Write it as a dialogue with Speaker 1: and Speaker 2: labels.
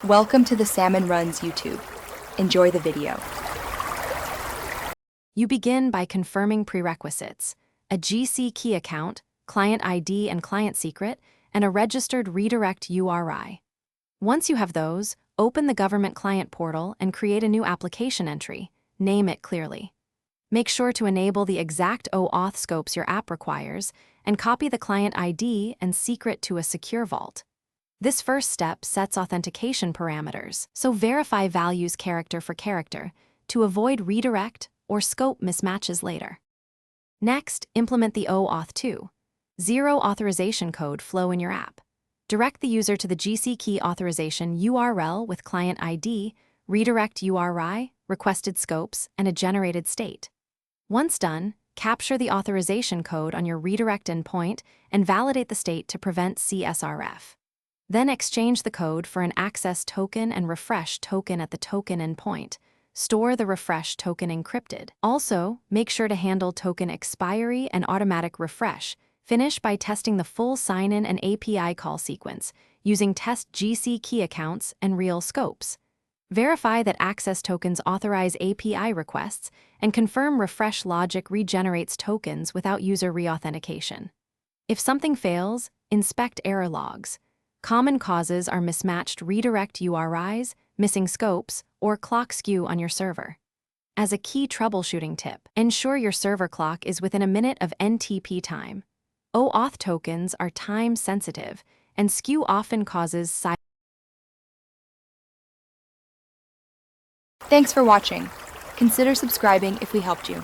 Speaker 1: Welcome to the Salmon Runs YouTube. Enjoy the video.
Speaker 2: You begin by confirming prerequisites: a Gckey account, client ID and client secret, and a registered redirect URI. Once you have those, open the government client portal and create a new application entry. Name it clearly. Make sure to enable the exact OAuth scopes your app requires, and copy the client ID and secret to a secure vault. This first step sets authentication parameters, so verify values character for character to avoid redirect or scope mismatches later. Next, implement the OAuth 2.0 authorization code flow in your app. Direct the user to the Gckey authorization URL with client ID, redirect URI, requested scopes, and a generated state. Once done, capture the authorization code on your redirect endpoint and validate the state to prevent CSRF. Then exchange the code for an access token and refresh token at the token endpoint. Store the refresh token encrypted. Also, make sure to handle token expiry and automatic refresh. Finish by testing the full sign-in and API call sequence using test Gckey accounts and real scopes. Verify that access tokens authorize API requests and confirm refresh logic regenerates tokens without user reauthentication. If something fails, inspect error logs. Common causes are mismatched redirect URIs, missing scopes, or clock skew on your server. As a key troubleshooting tip, ensure your server clock is within a minute of NTP time. OAuth tokens are time-sensitive, and skew often causes side.
Speaker 1: Thanks for watching. Consider subscribing if we helped you.